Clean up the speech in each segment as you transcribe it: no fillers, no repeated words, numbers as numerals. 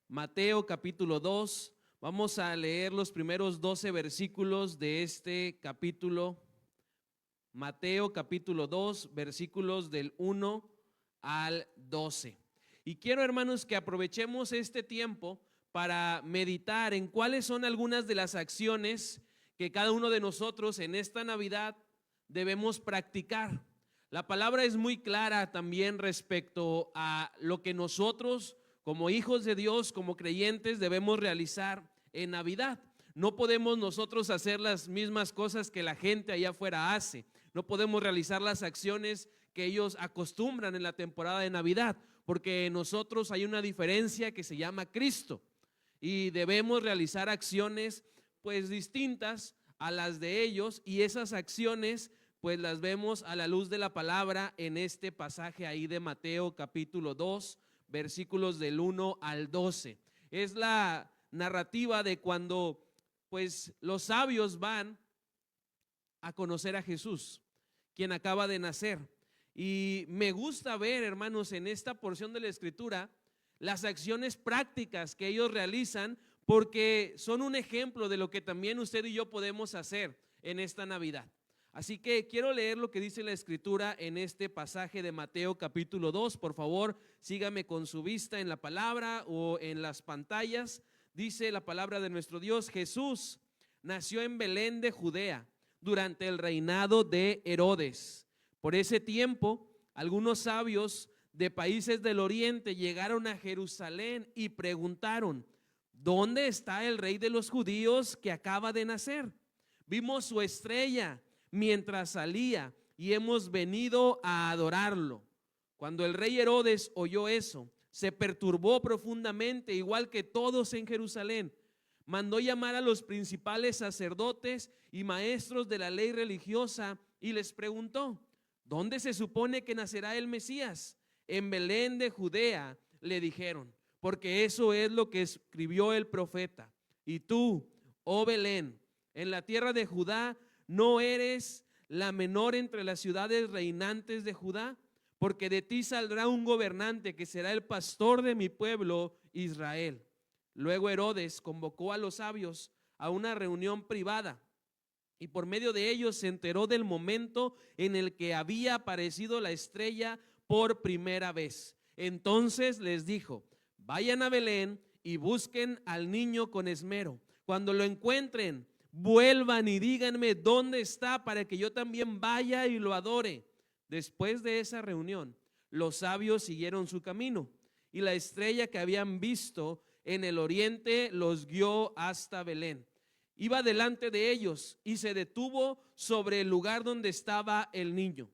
Mateo capítulo 2. Vamos a leer los primeros 12 versículos de este capítulo. Mateo capítulo 2, versículos del 1 al 12. Y quiero, hermanos, que aprovechemos este tiempo para meditar en cuáles son algunas de las acciones que cada uno de nosotros en esta Navidad debemos practicar. La palabra es muy clara también respecto a lo que nosotros como hijos de Dios, como creyentes, debemos realizar en Navidad. No podemos nosotros hacer las mismas cosas que la gente allá afuera hace. No podemos realizar las acciones que ellos acostumbran en la temporada de Navidad, porque en nosotros hay una diferencia que se llama Cristo y debemos realizar acciones pues distintas a las de ellos, y esas acciones pues las vemos a la luz de la palabra en este pasaje ahí de Mateo capítulo 2, versículos del 1 al 12. Es la narrativa de cuando pues los sabios van a conocer a Jesús, quien acaba de nacer. Y me gusta ver, hermanos, en esta porción de la escritura las acciones prácticas que ellos realizan, porque son un ejemplo de lo que también usted y yo podemos hacer en esta Navidad. Así que quiero leer lo que dice la escritura en este pasaje de Mateo capítulo 2. Por favor, sígame con su vista en la palabra o en las pantallas. Dice la palabra de nuestro Dios: Jesús nació en Belén de Judea durante el reinado de Herodes. Por ese tiempo, algunos sabios de países del oriente llegaron a Jerusalén y preguntaron: ¿dónde está el rey de los judíos que acaba de nacer? Vimos su estrella mientras salía y hemos venido a adorarlo. Cuando el rey Herodes oyó eso, se perturbó profundamente, igual que todos en Jerusalén. Mandó llamar a los principales sacerdotes y maestros de la ley religiosa y les preguntó: ¿dónde se supone que nacerá el Mesías? En Belén de Judea, le dijeron, porque eso es lo que escribió el profeta. Y tú, oh Belén, en la tierra de Judá, ¿no eres la menor entre las ciudades reinantes de Judá? Porque de ti saldrá un gobernante que será el pastor de mi pueblo Israel. Luego Herodes convocó a los sabios a una reunión privada y por medio de ellos se enteró del momento en el que había aparecido la estrella por primera vez. Entonces les dijo: vayan a Belén y busquen al niño con esmero. Cuando lo encuentren, vuelvan y díganme dónde está para que yo también vaya y lo adore. Después de esa reunión, los sabios siguieron su camino y la estrella que habían visto en el oriente los guió hasta Belén. Iba delante de ellos y se detuvo sobre el lugar donde estaba el niño.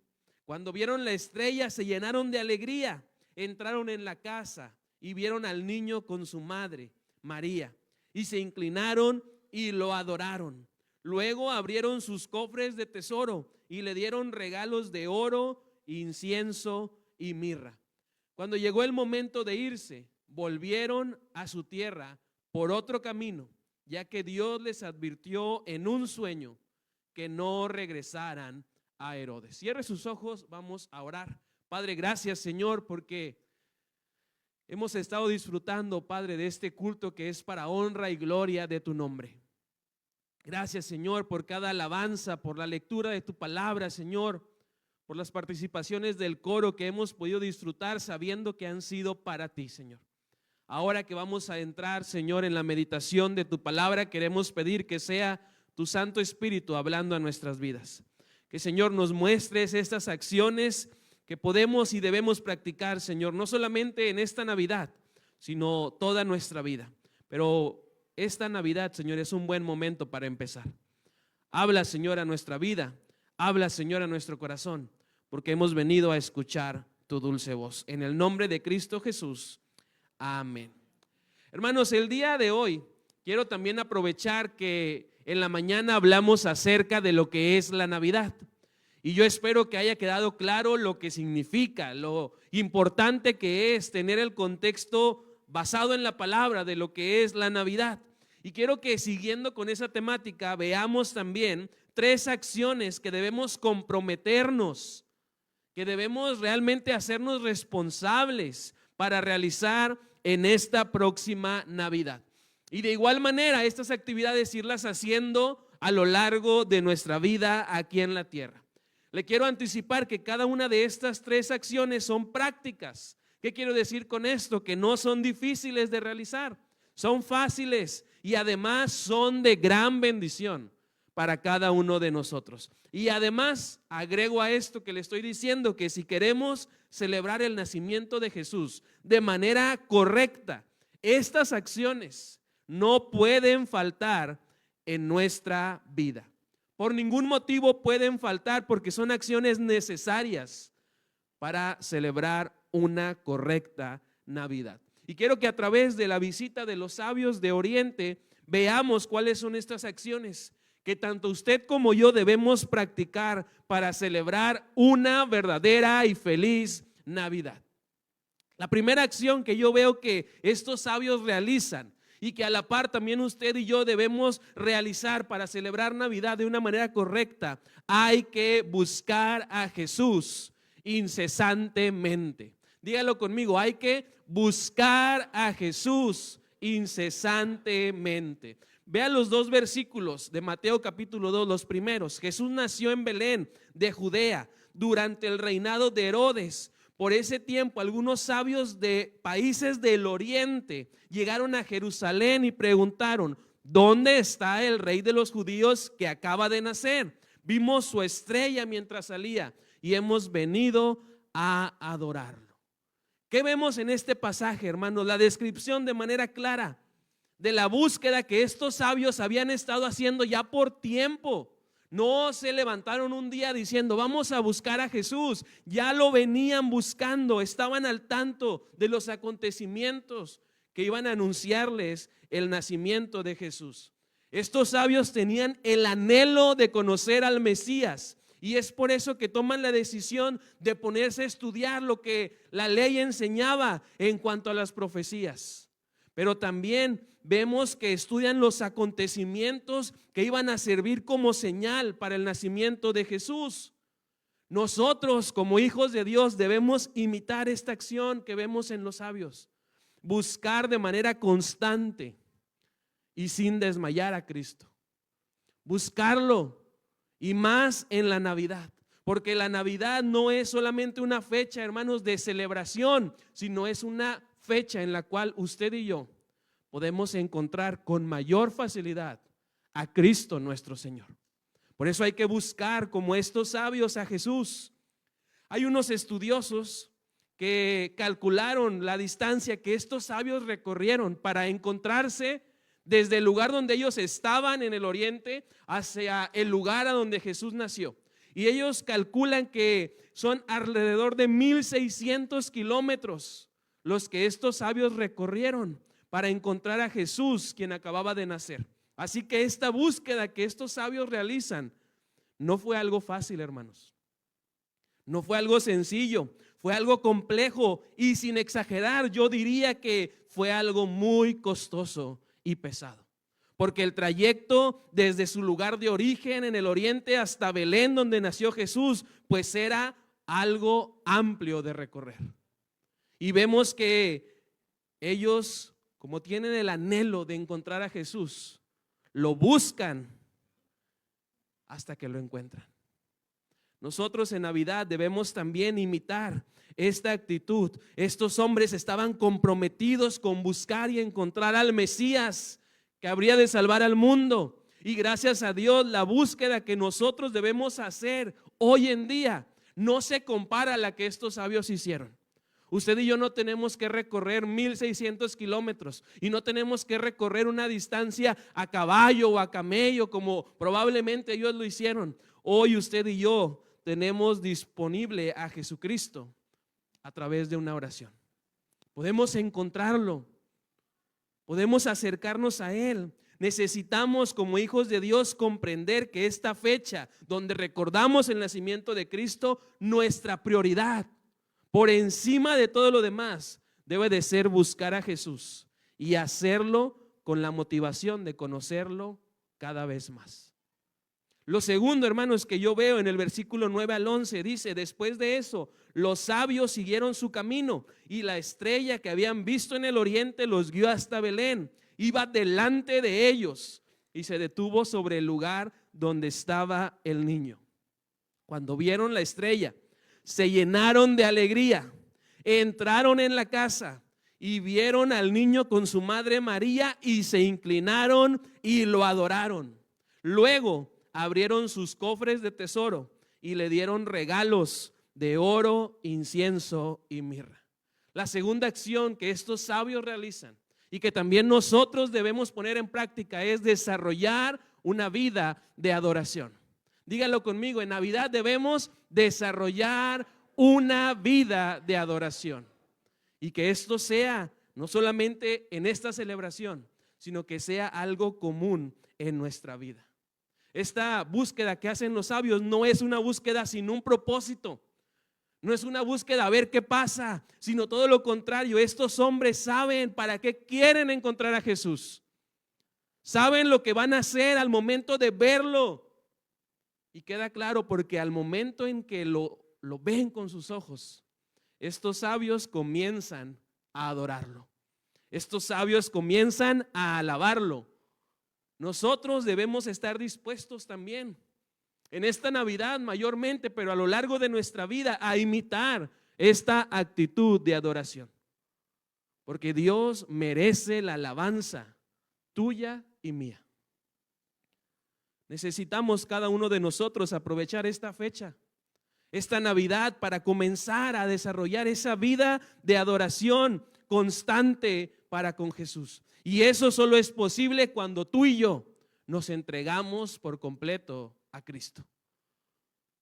Cuando vieron la estrella, se llenaron de alegría. Entraron en la casa y vieron al niño con su madre, María, y se inclinaron y lo adoraron. Luego abrieron sus cofres de tesoro y le dieron regalos de oro, incienso y mirra. Cuando llegó el momento de irse, volvieron a su tierra por otro camino, ya que Dios les advirtió en un sueño que no regresaran a Herodes. Cierre sus ojos, vamos a orar. Padre, gracias, Señor, porque hemos estado disfrutando, Padre, de este culto que es para honra y gloria de tu nombre. Gracias, Señor, por cada alabanza, por la lectura de tu palabra, Señor, por las participaciones del coro que hemos podido disfrutar sabiendo que han sido para ti, Señor. Ahora que vamos a entrar, Señor, en la meditación de tu palabra, queremos pedir que sea tu Santo Espíritu hablando a nuestras vidas. Que, Señor, nos muestres estas acciones que podemos y debemos practicar, Señor, no solamente en esta Navidad, sino toda nuestra vida. Pero esta Navidad, Señor, es un buen momento para empezar. Habla, Señor, a nuestra vida. Habla, Señor, a nuestro corazón, porque hemos venido a escuchar tu dulce voz. En el nombre de Cristo Jesús. Amén. Hermanos, el día de hoy quiero también aprovechar que en la mañana hablamos acerca de lo que es la Navidad. Y yo espero que haya quedado claro lo que significa, lo importante que es tener el contexto basado en la palabra de lo que es la Navidad. Y quiero que, siguiendo con esa temática, veamos también 3 acciones que debemos comprometernos, que debemos realmente hacernos responsables para realizar en esta próxima Navidad. Y de igual manera, estas actividades irlas haciendo a lo largo de nuestra vida aquí en la tierra. Le quiero anticipar que cada una de estas 3 acciones son prácticas. ¿Qué quiero decir con esto? Que no son difíciles de realizar, son fáciles y además son de gran bendición para cada uno de nosotros. Y además agrego a esto que le estoy diciendo, que si queremos celebrar el nacimiento de Jesús de manera correcta, estas acciones no pueden faltar en nuestra vida. Por ningún motivo pueden faltar, porque son acciones necesarias para celebrar una correcta Navidad. Y quiero que a través de la visita de los sabios de Oriente veamos cuáles son estas acciones que tanto usted como yo debemos practicar para celebrar una verdadera y feliz Navidad. La primera acción que yo veo que estos sabios realizan y que a la par también usted y yo debemos realizar para celebrar Navidad de una manera correcta, hay que buscar a Jesús incesantemente. Dígalo conmigo, hay que buscar a Jesús incesantemente. Vean los 2 versículos de Mateo capítulo 2, los primeros. Jesús nació en Belén de Judea durante el reinado de Herodes. Por ese tiempo, algunos sabios de países del oriente llegaron a Jerusalén y preguntaron: ¿dónde está el rey de los judíos que acaba de nacer? Vimos su estrella mientras salía y hemos venido a adorarlo. ¿Qué vemos en este pasaje, hermanos? La descripción de manera clara de la búsqueda que estos sabios habían estado haciendo ya por tiempo. No se levantaron un día diciendo vamos a buscar a Jesús. Ya lo venían buscando, estaban al tanto de los acontecimientos que iban a anunciarles el nacimiento de Jesús. Estos sabios tenían el anhelo de conocer al Mesías, y es por eso que toman la decisión de ponerse a estudiar lo que la ley enseñaba en cuanto a las profecías. Pero también vemos que estudian los acontecimientos que iban a servir como señal para el nacimiento de Jesús. Nosotros, como hijos de Dios, debemos imitar esta acción que vemos en los sabios. Buscar de manera constante y sin desmayar a Cristo. Buscarlo, y más en la Navidad. Porque la Navidad no es solamente una fecha, hermanos, de celebración, sino es una fecha en la cual usted y yo podemos encontrar con mayor facilidad a Cristo nuestro Señor. Por eso hay que buscar, como estos sabios, a Jesús. Hay unos estudiosos que calcularon la distancia que estos sabios recorrieron para encontrarse desde el lugar donde ellos estaban en el oriente hacia el lugar a donde Jesús nació. Y ellos calculan que son alrededor de 1,600 kilómetros los que estos sabios recorrieron para encontrar a Jesús, quien acababa de nacer. Así que esta búsqueda que estos sabios realizan no fue algo fácil, hermanos. No fue algo sencillo, fue algo complejo, y sin exagerar, yo diría que fue algo muy costoso y pesado. Porque el trayecto desde su lugar de origen en el oriente hasta Belén, donde nació Jesús, pues era algo amplio de recorrer. Y vemos que ellos, como tienen el anhelo de encontrar a Jesús, lo buscan hasta que lo encuentran. Nosotros en Navidad debemos también imitar esta actitud. Estos hombres estaban comprometidos con buscar y encontrar al Mesías que habría de salvar al mundo. Y gracias a Dios, la búsqueda que nosotros debemos hacer hoy en día no se compara a la que estos sabios hicieron. Usted y yo no tenemos que recorrer 1,600 kilómetros y no tenemos que recorrer una distancia a caballo o a camello como probablemente ellos lo hicieron. Hoy usted y yo tenemos disponible a Jesucristo a través de una oración. Podemos encontrarlo, podemos acercarnos a Él. Necesitamos, como hijos de Dios, comprender que esta fecha donde recordamos el nacimiento de Cristo, nuestra prioridad por encima de todo lo demás debe de ser buscar a Jesús y hacerlo con la motivación de conocerlo cada vez más. Lo segundo, hermanos, que yo veo en el versículo 9 al 11, dice: después de eso, los sabios siguieron su camino, y la estrella que habían visto en el oriente los guió hasta Belén. Iba delante de ellos y se detuvo sobre el lugar donde estaba el niño. Cuando vieron la estrella, se llenaron de alegría. Entraron en la casa y vieron al niño con su madre María y se inclinaron y lo adoraron. Luego abrieron sus cofres de tesoro y le dieron regalos de oro, incienso y mirra. La segunda acción que estos sabios realizan y que también nosotros debemos poner en práctica es desarrollar una vida de adoración. Dígalo conmigo: en Navidad debemos desarrollar una vida de adoración. Y que esto sea no solamente en esta celebración, sino que sea algo común en nuestra vida. Esta búsqueda que hacen los sabios no es una búsqueda sin un propósito. No es una búsqueda a ver qué pasa, sino todo lo contrario. Estos hombres saben para qué quieren encontrar a Jesús. Saben lo que van a hacer al momento de verlo. Y queda claro porque al momento en que lo ven con sus ojos, estos sabios comienzan a adorarlo. Estos sabios comienzan a alabarlo. Nosotros debemos estar dispuestos también en esta Navidad mayormente, pero a lo largo de nuestra vida, a imitar esta actitud de adoración. Porque Dios merece la alabanza tuya y mía. Necesitamos cada uno de nosotros aprovechar esta fecha, esta Navidad, para comenzar a desarrollar esa vida de adoración constante para con Jesús. Y eso solo es posible cuando tú y yo nos entregamos por completo a Cristo.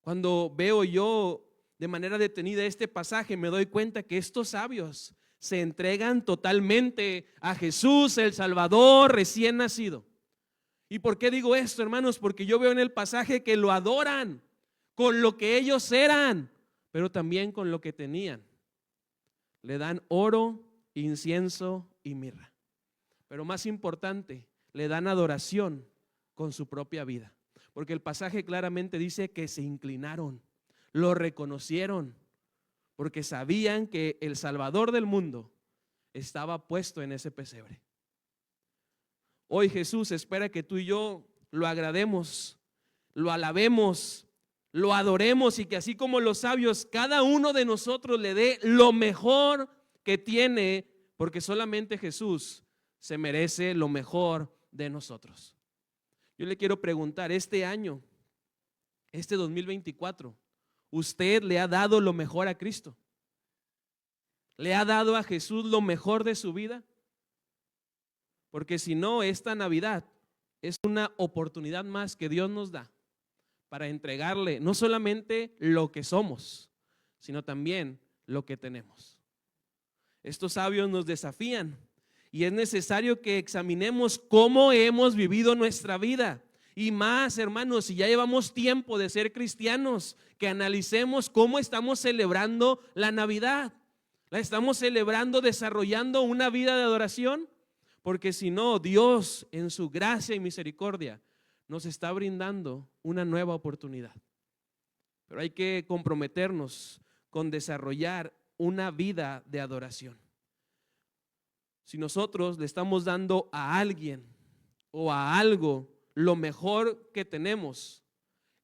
Cuando veo yo de manera detenida este pasaje, me doy cuenta que estos sabios se entregan totalmente a Jesús, el Salvador recién nacido. ¿Y por qué digo esto, hermanos? Porque yo veo en el pasaje que lo adoran con lo que ellos eran, pero también con lo que tenían. Le dan oro, incienso y mirra. Pero más importante, le dan adoración con su propia vida. Porque el pasaje claramente dice que se inclinaron, lo reconocieron, porque sabían que el Salvador del mundo estaba puesto en ese pesebre. Hoy Jesús espera que tú y yo lo agrademos, lo alabemos, lo adoremos, y que así como los sabios, cada uno de nosotros le dé lo mejor que tiene, porque solamente Jesús se merece lo mejor de nosotros. Yo le quiero preguntar, este año, este 2024, ¿usted le ha dado lo mejor a Cristo? ¿Le ha dado a Jesús lo mejor de su vida? Porque si no, esta Navidad es una oportunidad más que Dios nos da para entregarle no solamente lo que somos, sino también lo que tenemos. Estos sabios nos desafían y es necesario que examinemos cómo hemos vivido nuestra vida. Y más, hermanos, si ya llevamos tiempo de ser cristianos, que analicemos cómo estamos celebrando la Navidad. ¿La estamos celebrando desarrollando una vida de adoración? Porque si no, Dios en su gracia y misericordia nos está brindando una nueva oportunidad. Pero hay que comprometernos con desarrollar una vida de adoración. Si nosotros le estamos dando a alguien o a algo lo mejor que tenemos,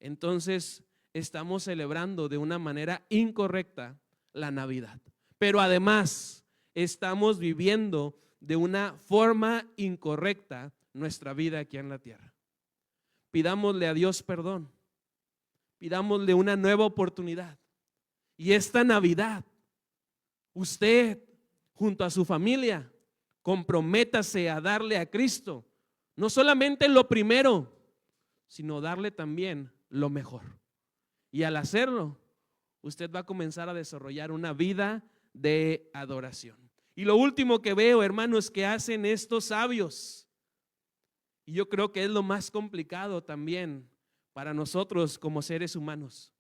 entonces estamos celebrando de una manera incorrecta la Navidad. Pero además estamos viviendo de una forma incorrecta nuestra vida aquí en la tierra. Pidámosle a Dios perdón, pidámosle una nueva oportunidad. Y esta Navidad, usted junto a su familia, comprométase a darle a Cristo no solamente lo primero, sino darle también lo mejor. Y al hacerlo, usted va a comenzar a desarrollar una vida de adoración. Y lo último que veo, hermanos, que hacen estos sabios, y yo creo que es lo más complicado también para nosotros como seres humanos,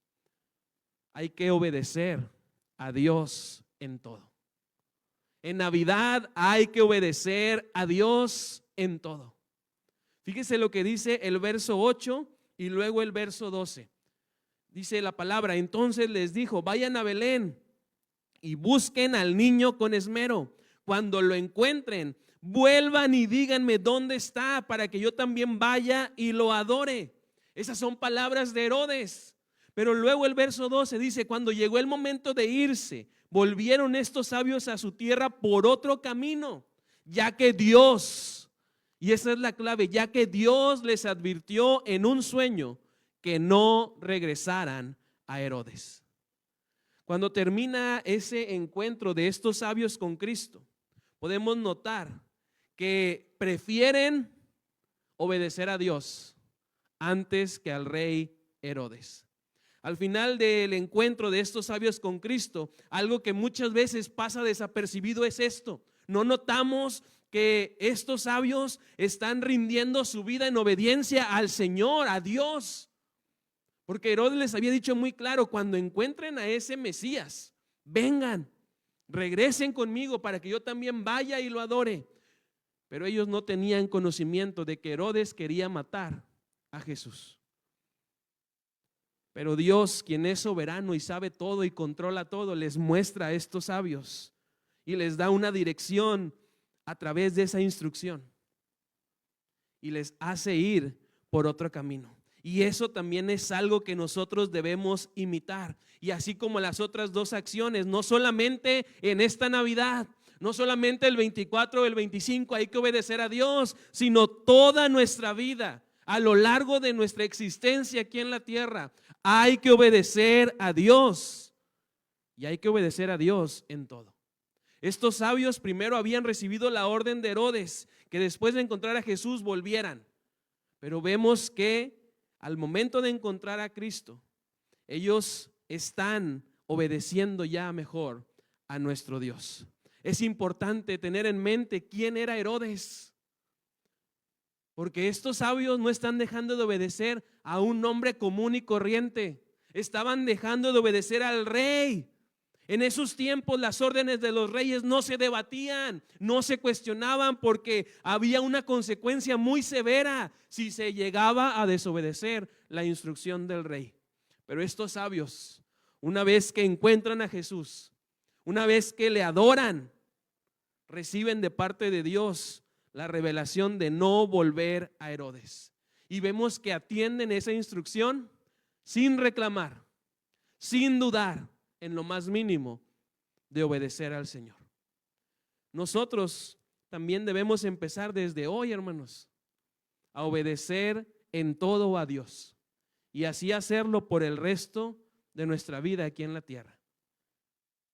hay que obedecer a Dios en todo. En Navidad hay que obedecer a Dios en todo. Fíjese lo que dice el verso 8 Y luego el verso 12, dice la palabra: entonces les dijo, vayan a Belén y busquen al niño con esmero. Cuando lo encuentren, vuelvan y díganme dónde está, para que yo también vaya y lo adore. Esas son palabras de Herodes. Pero luego el verso 12 dice: cuando llegó el momento de irse, volvieron estos sabios a su tierra por otro camino, ya que Dios, y esa es la clave, ya que Dios les advirtió en un sueño que no regresaran a Herodes. Cuando termina ese encuentro de estos sabios con Cristo, podemos notar que prefieren obedecer a Dios antes que al rey Herodes. Al final del encuentro de estos sabios con Cristo, algo que muchas veces pasa desapercibido es esto: no notamos que estos sabios están rindiendo su vida en obediencia al Señor, a Dios. Porque Herodes les había dicho muy claro: cuando encuentren a ese Mesías, vengan, regresen conmigo para que yo también vaya y lo adore. Pero ellos no tenían conocimiento de que Herodes quería matar a Jesús. Pero Dios, quien es soberano y sabe todo y controla todo, les muestra a estos sabios y les da una dirección a través de esa instrucción y les hace ir por otro camino. Y eso también es algo que nosotros debemos imitar. Y así como las otras dos acciones, no solamente en esta Navidad, no solamente el 24 o el 25 hay que obedecer a Dios, sino toda nuestra vida, a lo largo de nuestra existencia aquí en la tierra, hay que obedecer a Dios. Y hay que obedecer a Dios en todo. Estos sabios primero habían recibido la orden de Herodes, que después de encontrar a Jesús volvieran. Pero vemos que al momento de encontrar a Cristo, ellos están obedeciendo ya mejor a nuestro Dios. Es importante tener en mente quién era Herodes, porque estos sabios no están dejando de obedecer a un hombre común y corriente, estaban dejando de obedecer al rey. En esos tiempos las órdenes de los reyes no se debatían, no se cuestionaban, porque había una consecuencia muy severa si se llegaba a desobedecer la instrucción del rey. Pero estos sabios, una vez que encuentran a Jesús, una vez que le adoran, reciben de parte de Dios la revelación de no volver a Herodes. Y vemos que atienden esa instrucción sin reclamar, sin dudar en lo más mínimo de obedecer al Señor. Nosotros también debemos empezar desde hoy, hermanos, a obedecer en todo a Dios y así hacerlo por el resto de nuestra vida aquí en la tierra.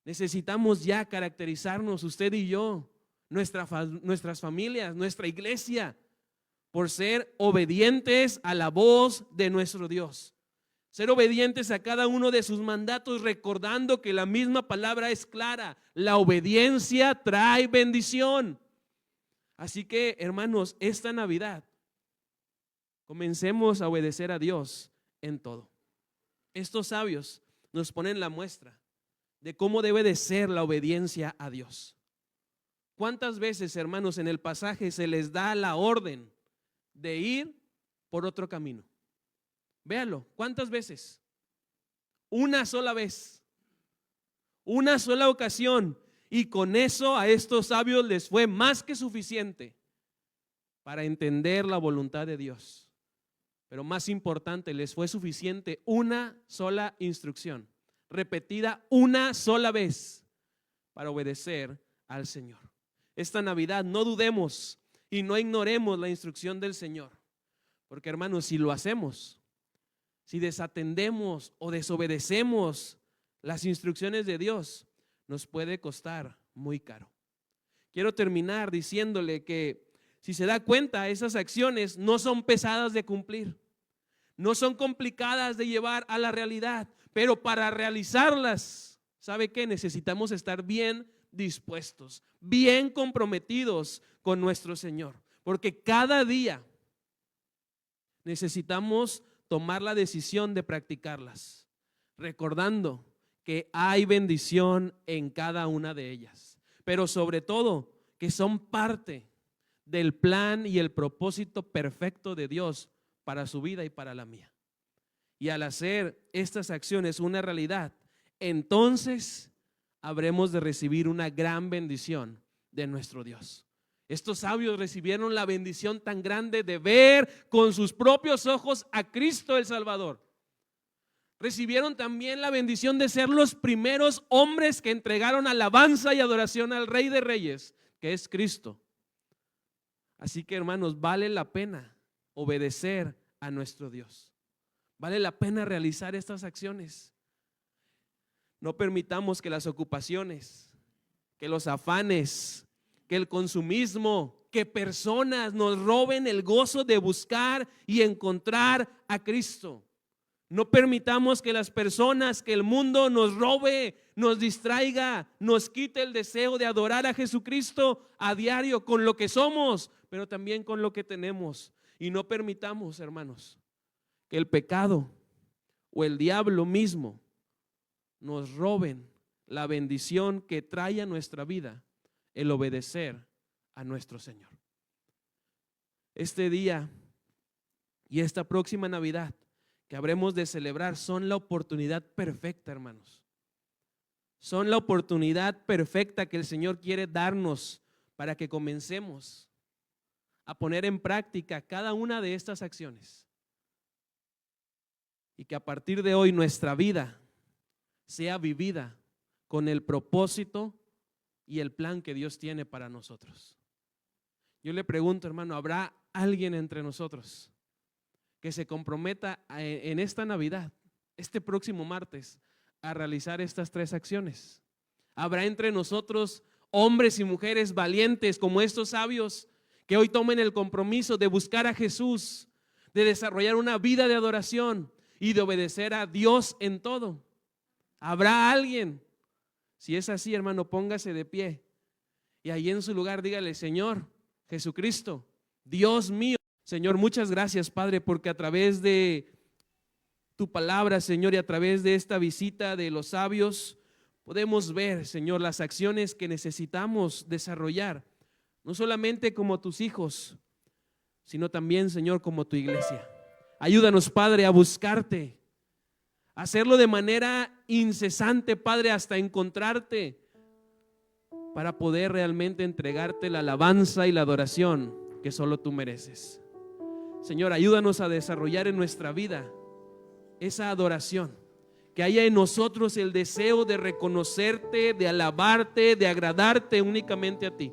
Necesitamos ya caracterizarnos, usted y yo, nuestras familias, nuestra iglesia, por ser obedientes a la voz de nuestro Dios. Ser obedientes a cada uno de sus mandatos, recordando que la misma palabra es clara: la obediencia trae bendición. Así que, hermanos, esta Navidad comencemos a obedecer a Dios en todo. Estos sabios nos ponen la muestra de cómo debe de ser la obediencia a Dios. ¿Cuántas veces, hermanos, en el pasaje se les da la orden de ir por otro camino? Véalo, ¿cuántas veces? Una sola vez, una sola ocasión, y con eso a estos sabios les fue más que suficiente para entender la voluntad de Dios. Pero más importante, les fue suficiente una sola instrucción, repetida una sola vez, para obedecer al Señor. Esta Navidad no dudemos y no ignoremos la instrucción del Señor, porque, hermanos, si lo hacemos, si desatendemos o desobedecemos las instrucciones de Dios, nos puede costar muy caro. Quiero terminar diciéndole que, si se da cuenta, esas acciones no son pesadas de cumplir, no son complicadas de llevar a la realidad, pero para realizarlas, ¿sabe qué? Necesitamos estar bien dispuestos, bien comprometidos con nuestro Señor, porque cada día necesitamos tomar la decisión de practicarlas, recordando que hay bendición en cada una de ellas, pero sobre todo que son parte del plan y el propósito perfecto de Dios para su vida y para la mía. y al hacer estas acciones una realidad, entonces habremos de recibir una gran bendición de nuestro Dios. Estos sabios recibieron la bendición tan grande de ver con sus propios ojos a Cristo el Salvador. Recibieron también la bendición de ser los primeros hombres que entregaron alabanza y adoración al Rey de Reyes, que es Cristo. Así que, hermanos, vale la pena obedecer a nuestro Dios. Vale la pena realizar estas acciones. No permitamos que las ocupaciones, que los afanes, que el consumismo, que personas nos roben el gozo de buscar y encontrar a Cristo. No permitamos que las personas, que el mundo nos robe, nos distraiga, nos quite el deseo de adorar a Jesucristo a diario con lo que somos, pero también con lo que tenemos. Y no permitamos, hermanos, que el pecado o el diablo mismo nos roben la bendición que trae a nuestra vida el obedecer a nuestro Señor. Este día y esta próxima Navidad que habremos de celebrar son la oportunidad perfecta, hermanos. Son la oportunidad perfecta que el Señor quiere darnos para que comencemos a poner en práctica cada una de estas acciones. Y que a partir de hoy nuestra vida sea vivida con el propósito y el plan que Dios tiene para nosotros. Yo le pregunto, hermano, ¿habrá alguien entre nosotros que se comprometa en esta Navidad, este próximo martes, a realizar estas 3 acciones? ¿Habrá entre nosotros hombres y mujeres valientes como estos sabios que hoy tomen el compromiso de buscar a Jesús, de desarrollar una vida de adoración y de obedecer a Dios en todo? ¿Habrá alguien? Si es así, hermano, póngase de pie y ahí en su lugar dígale: Señor Jesucristo, Dios mío. Señor, muchas gracias, Padre, porque a través de tu palabra, Señor, y a través de esta visita de los sabios, podemos ver, Señor, las acciones que necesitamos desarrollar, no solamente como tus hijos, sino también, Señor, como tu iglesia. Ayúdanos, Padre, a buscarte, a hacerlo de manera incesante, Padre, hasta encontrarte, para poder realmente entregarte la alabanza y la adoración que solo tú mereces. Señor, ayúdanos a desarrollar en nuestra vida esa adoración, que haya en nosotros el deseo de reconocerte, de alabarte, de agradarte únicamente a ti.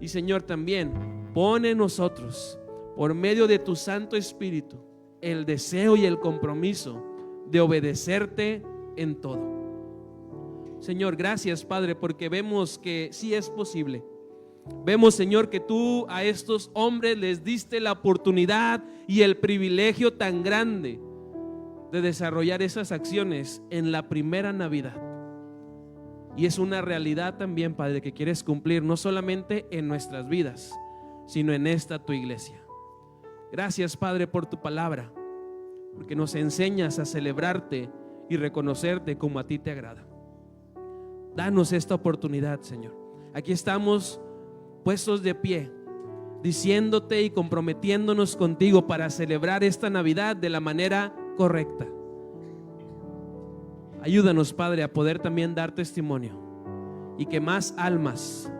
Y Señor, también pone en nosotros, por medio de tu Santo Espíritu, el deseo y el compromiso de obedecerte en todo. Señor, gracias, Padre, porque vemos que sí es posible. Vemos, Señor, que tú a estos hombres les diste la oportunidad y el privilegio tan grande de desarrollar esas acciones en la primera Navidad. Y es una realidad también, Padre, que quieres cumplir no solamente en nuestras vidas, sino en esta tu iglesia. Gracias, Padre, por tu palabra, porque nos enseñas a celebrarte y reconocerte como a ti te agrada. Danos esta oportunidad, Señor. Aquí estamos puestos de pie, diciéndote y comprometiéndonos contigo para celebrar esta Navidad de la manera correcta. Ayúdanos, Padre, a poder también dar testimonio y que más almas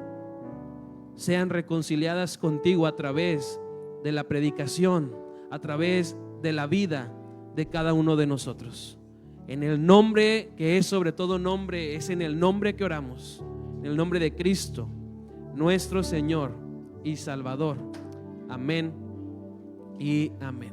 sean reconciliadas contigo a través de la predicación, a través de la vida de cada uno de nosotros. En el nombre que es sobre todo nombre, es en el nombre que oramos, en el nombre de Cristo, nuestro Señor y Salvador. Amén y amén.